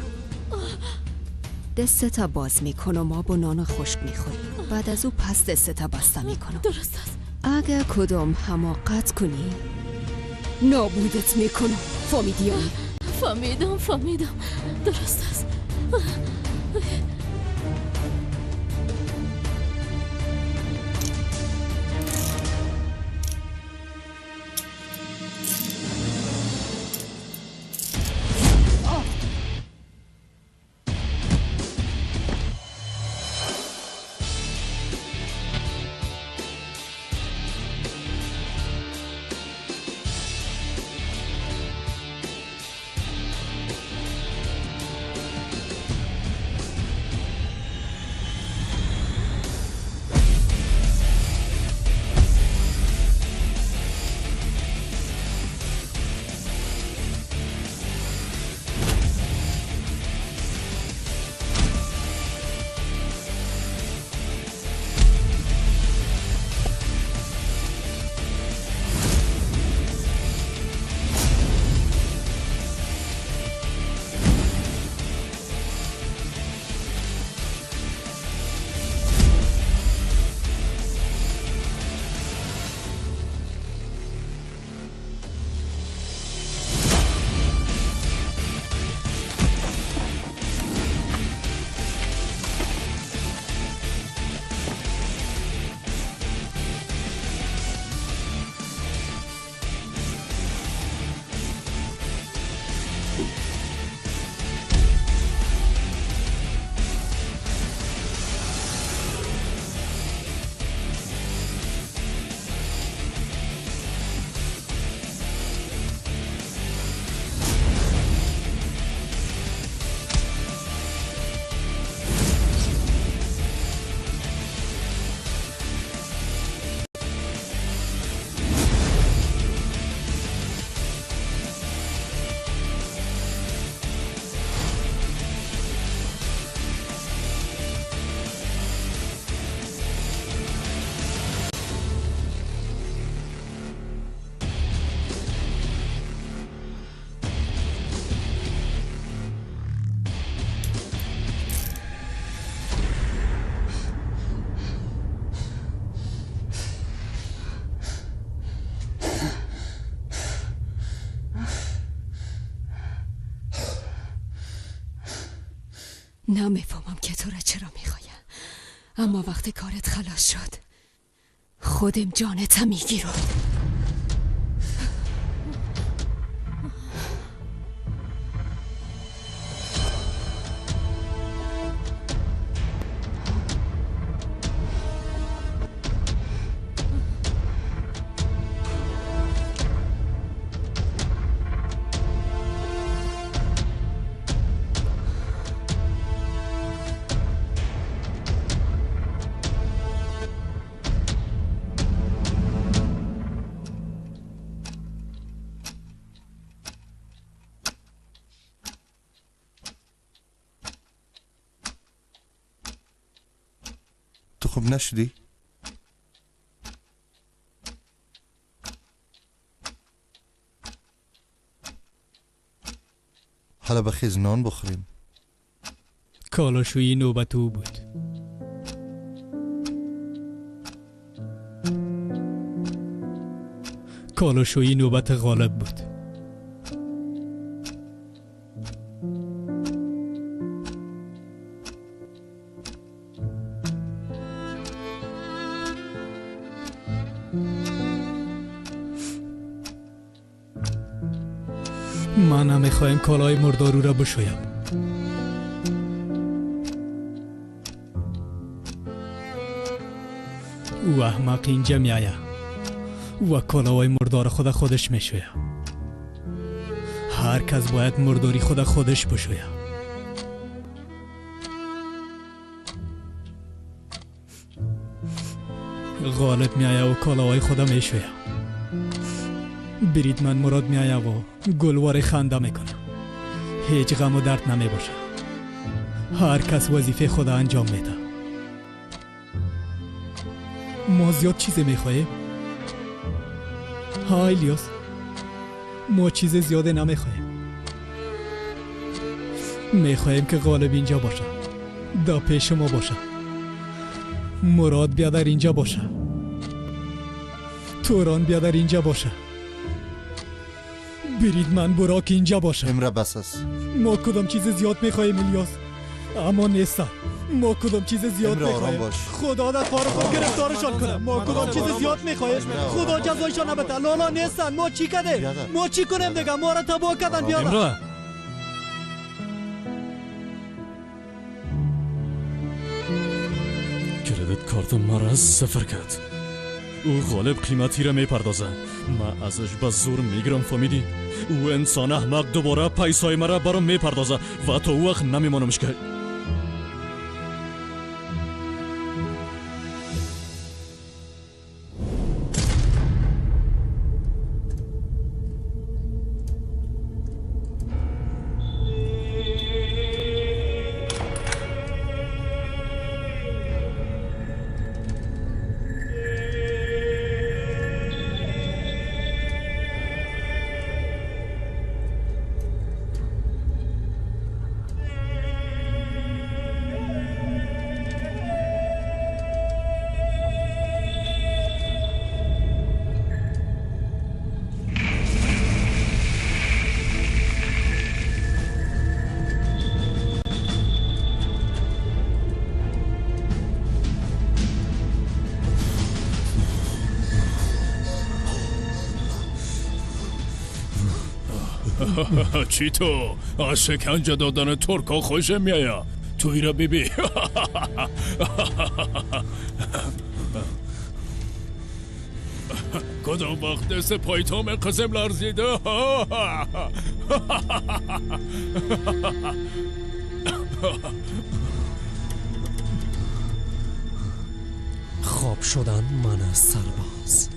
دستتا باز میکنم، آب و نان خشک میخوری، بعد از او پس دستتا بسته میکنم. درست است. اگر کدام حماقت کنی نابودت میکنم. فهمیدی؟ فهمیدم درست است. نمیفهمم که تو را چرا میخوایم، اما وقتی کارت خلاص شد خودم جانت میگیرد. تو خوب نشدی؟ حالا بخیز نان بخوریم. کالاشویی نوبت او بود. کالاشویی نوبت غالب بود. من نمیخوایم کالای مردارو را بشویم. او احمق اینجا میآید و کالای مردار خودش میشوید. هر کس باید مرداری خودش بشوید. غالب میآید و کالای خود میشوید. بریدمن مراد میآید و گلوار خنده میکنه. هیچ غم و درد نمی باشه. هر کس وظیفه خود انجام میده. ما زیاد چیزی میخواهیم؟ ها الیاس، ما چیز زیاده نمیخواهیم. میخواهیم که غالب اینجا باشه، دا پیش ما باشه، مراد بیادر اینجا باشه، توران بیادر اینجا باشه، برید من براک اینجا باشم. امره بس است. ما کدام چیز زیاد میخواییم الیاس، اما نیستم. ما کدام چیز زیاد میخواییم. خدا در کار خود گرفتارشان کنه. ما کدام چیز زیاد میخواییم. خدا جزایشان نبده. لالا نیستن. ما چی کردیم؟ ما چی کنیم دیگه؟ ما را تباه کردن. بیاده کردیت کارت مرا صفر کرد. او غالب قیمتی را میپردازه. ما ازش به زور میگیرم. فهمیدی؟ او انسان احمق دوباره پیسای مرا برام میپردازه و تا او وقت نمیمانمش که چی تو؟ از شکنجه دادن ترکا خوشم میایا. توی را بیبی. کدام وقت دست پایتام قسم لرزیده؟ خواب شدن من از سرباز.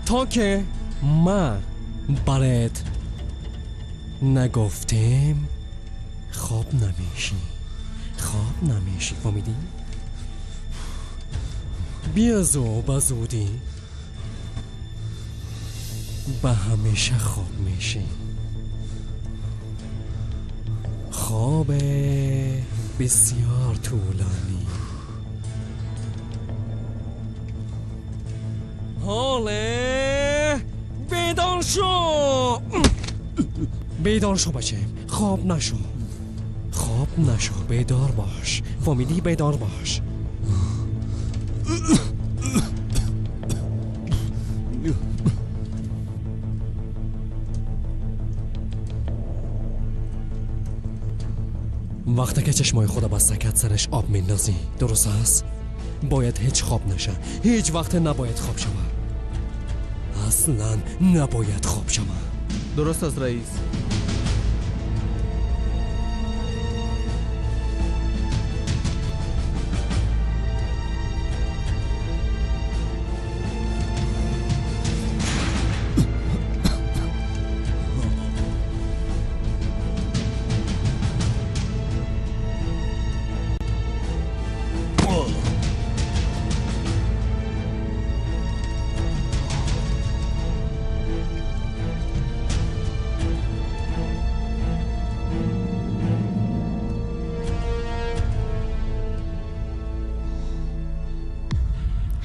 تا که من برات نگفتیم خواب نمیشی. خواب نمیشی. فهمیدی؟ بیا به زودی به همیشه خواب میشی. خواب بسیار طولانی. حاله بیدار شو. بیدار شو بچه. خواب نشو. خواب نشو. بیدار باش. فهمیدی؟ بیدار باش. وقتی که چشمای خود بسته کرد سرش آب میندازی. درست است؟ باید هیچ خواب نشه. هیچ وقت نباید خواب شود. اصلا نباید خواب شود. درست است رئیس.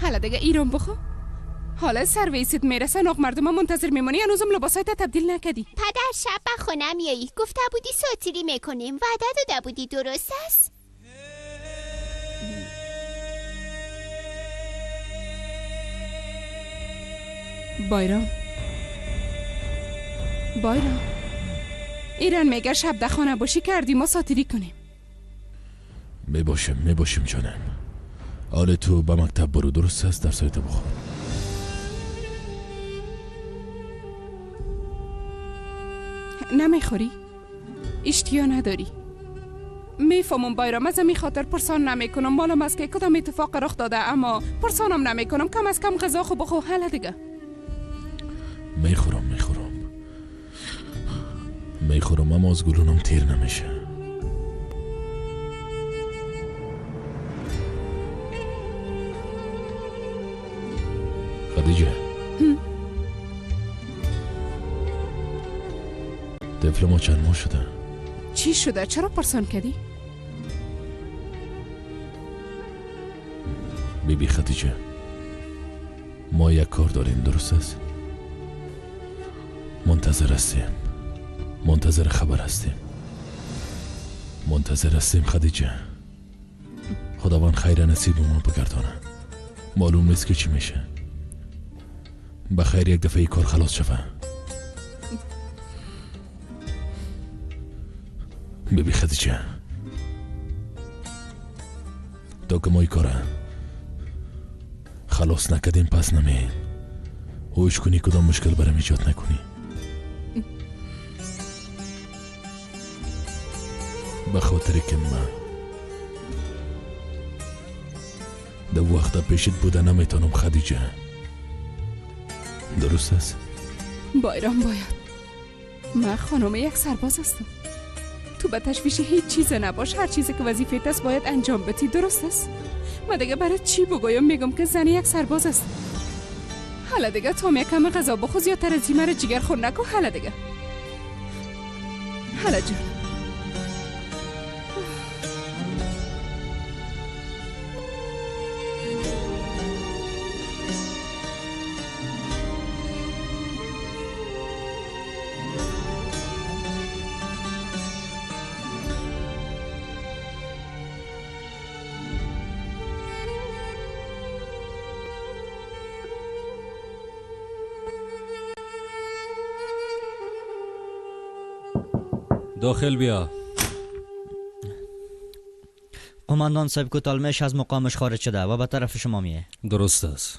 حالا دیگه ایران بخو. حالا سرویست میرسه ناق مردم منتظر میمونی. هنوزم لباسایت تبدیل نکردی. پدر شب به خونه میایی. گفته بودی ساتیری میکنیم. وعده داده بودی. درست است؟ بایرام ایران میگه شب ده خانه باشی کردی ما ساتیری کنیم. میباشیم جانم. آره تو به مکتب برو. درست است؟ درسایت بخون. نمیخوری؟ اشتیا نداری؟ میفهمم بایرام از می خاطر پرسان نمیکنم. مالم از که کدام اتفاق رخ داده اما پرسانم نمیکنم. کم از کم غذا خو بخو. حالا دیگه میخورم اما از گلونم تیر نمیشه. خدیجه طفل ما چند ماه شده؟ چی شده؟ چرا پرسان کردی؟ بیبی خدیجه ما یک کار داریم، درست است؟ منتظر هستیم، منتظر خبر هستیم، منتظر هستیم خدیجه. خداوند خیر نصیبمون بگردانه. معلوم نیست که چی میشه. بخیر یک دفعه ای کار خلاص شوه. ببی خدیجه، تا که ما ای کاره خلاص نکدیم پس نمی هوش کنی کدام مشکل برام ایجاد نکنی. به خاطر که من در وقت پیشت بوده نمیتونم خدیجه، درست است؟ بایرام باید من خانم یک سرباز هستم. تو به تشویش هیچ چیز نباش. هر چیزی که وظیفت است باید انجام بدی، درست است؟ من دیگه برای چی بگویم میگم که زنی یک سرباز است؟ حالا دیگه تو یکم غذا بخور، زیادتر از این مرا جگر خون نکن. حالا دیگه حالا جون داخل بیا. قماندان صاحب کوتالمش از مقامش خارج شده و به طرف شما میه. درست است.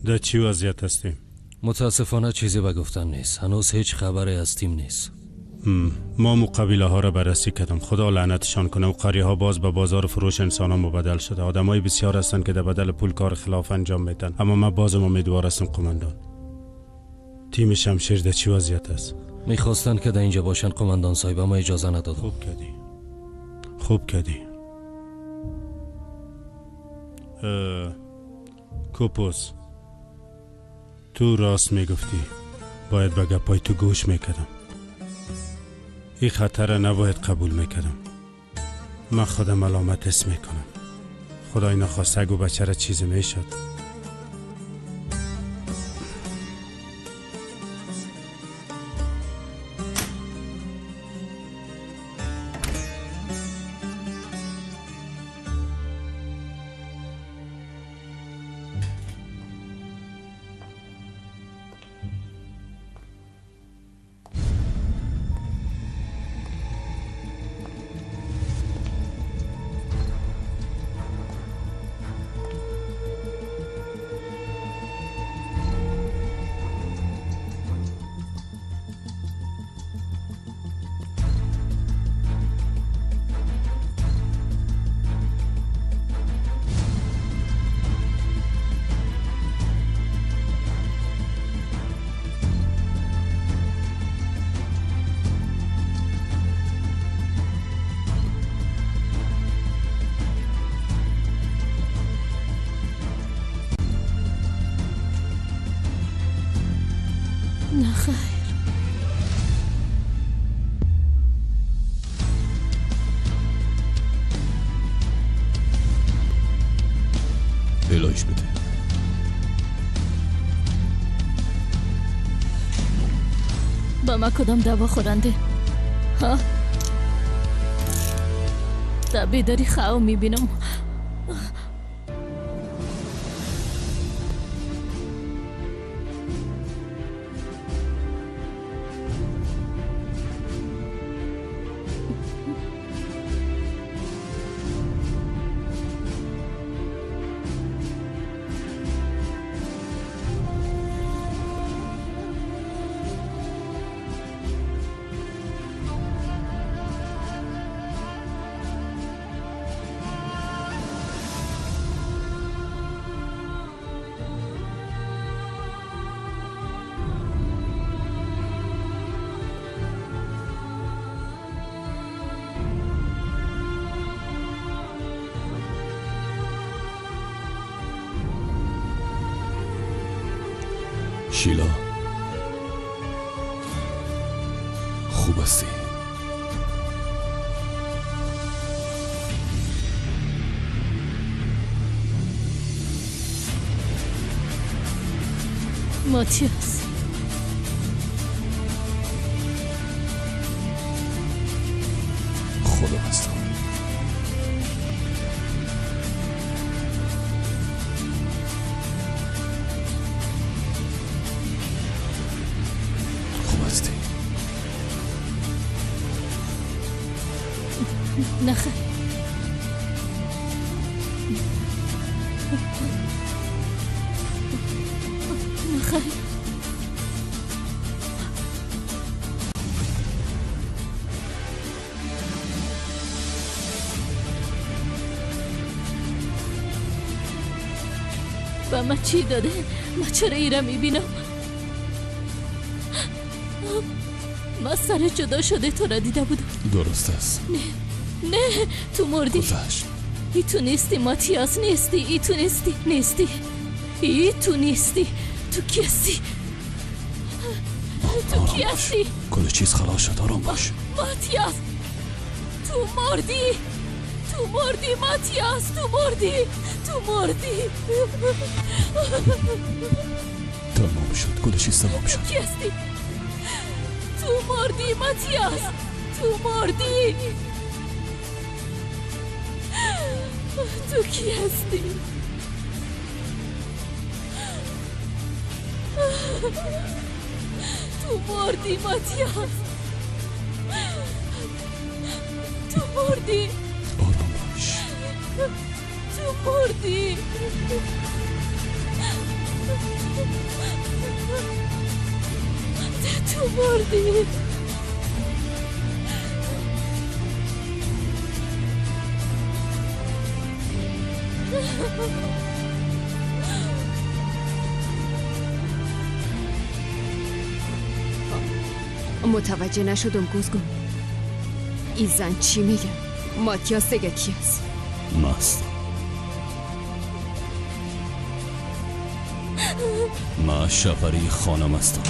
در چی وضعیت هستیم؟ متاسفانه چیزی به گفتن نیست. هنوز هیچ خبری از تیم نیست. ما مقابله ها را بررسی کردم. خدا لعنتشان کنه. و قریه ها باز به بازار فروش انسان ها مبدل شده. آدم های بسیار هستند که در بدل پول کار خلاف انجام میدن. اما من بازم امیدوار هستم قماندان. تیم شمشیر در چی وضعیت است؟ میخواستند که در اینجا باشن قماندان صاحب، اما اجازه ندادم. خوب کردی. کوپوس، تو راست میگفتی. باید به گپای تو گوش میکردم. این خطر نباید قبول میکردم. من خودم ملامت حس میکنم. خدای نخواسته اگه بچه را چیزی میشد. نخیر. الهش بده. با ما کدام دوا خورنده؟ ها؟ در بیداری خواه میبینم. شیلا خوب هستی؟ ماتیاس. خدا هستم. خوب هستی؟ نخیر. نخیر. و من چی داده؟ من چرا ایره میبینم؟ من سر جدا شده تو را دیده بودم. درست است. نه تو مردی. گذشت. ای تو نیستی ماتیاس، نیستی. ای تو نیستی. نیستی. ای تو نیستی. تو کی هستی؟ تو کی هستی؟ کل چیز خلاص شد. آرام باش. ماتیاس تو مردی. تو مردی ماتیاس. تو مردی. تو مردی. تمام شد. کل چیز تمام شد. کی هستی؟ تو مردی ماتیاس. تو مردی. تو کی هستی؟ تو مردی ماتیاس. تو مردی. آرام باش. تو مردی. تو مردی. متوجه نشدم گوزگون. این زن چی میگه؟ ماتیاس دیگه کی هست؟ مست. ما شفری خانم هستم.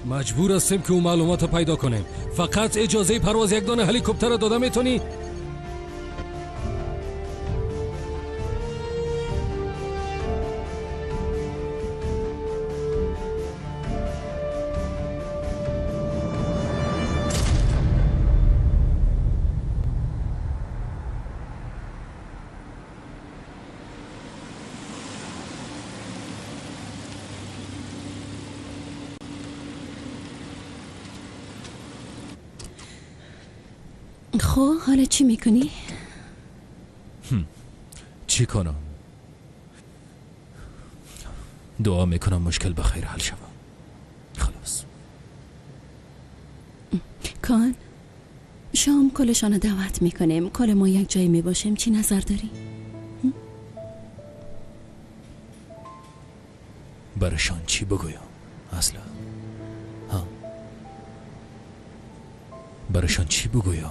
مجبور هستیم که اون معلومات پیدا کنیم. فقط اجازه پرواز یک دانه هلیکوپتر رو داده میتونی؟ خب حالا چی میکنی؟ چی کنم؟ دعا میکنم مشکل بخیر حل شود. خلاص کان شام کلشان دعوت میکنیم. کل ما یک جایی میباشیم. چی نظر داری؟ برشان چی بگویم اصلا؟ ها؟ برشان چی بگویم؟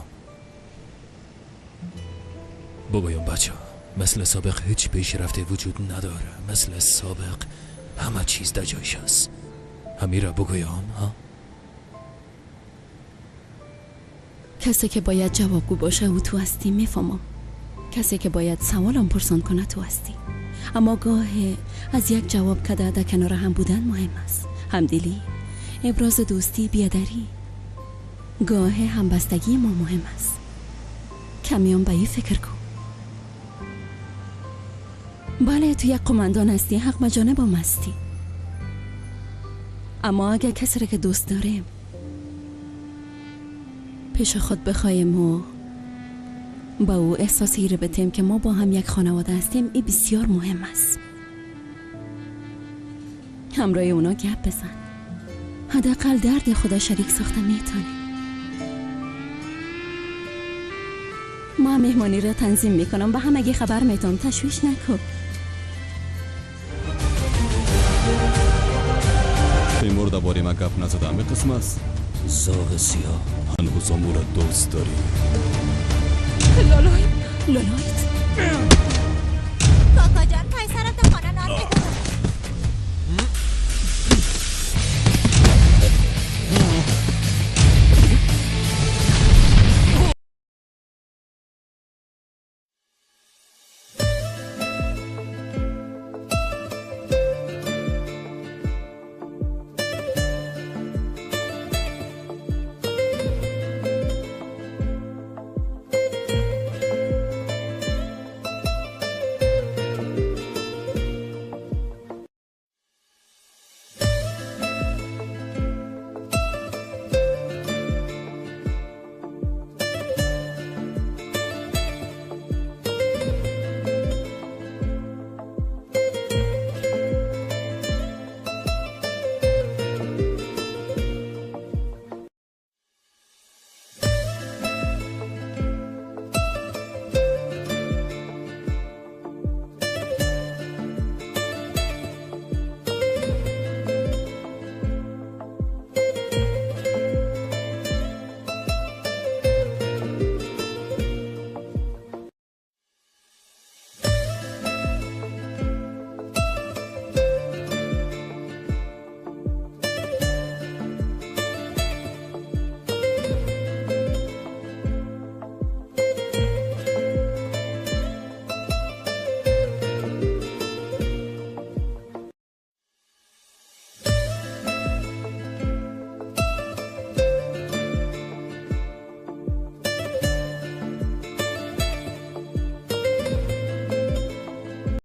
بگویم بچه مثل سابق هیچ پیشرفته وجود نداره. مثل سابق همه چیز در جایش هست. همین را بگویم ها؟ کسی که باید جوابگو باشه او تو هستی. میفهمم. کسی که باید سوالم پرسان کنه تو هستی. اما گاه از یک جواب کده در کنار هم بودن مهم است. همدلی، ابراز دوستی، بیادری. گاه همبستگی ما مهم است. کمیان به این فکر کن. بله تو یک قماندان هستی، حق مجانب هم هستی. اما اگر کسی را که دوست داریم پیش خود بخوایم و با او احساسی رو بتیم که ما با هم یک خانواده هستیم، این بسیار مهم است. همراه اونا گپ بزن. حداقل درد خدا شریک ساخته میتونه. ما مهمانی را تنظیم میکنم. به همگی خبر میتونم. تشویش نکن. تیمور درباره من گپ نزده. همه قسم است. زاغ سیاه هنوز او را دوست داری؟ لالایت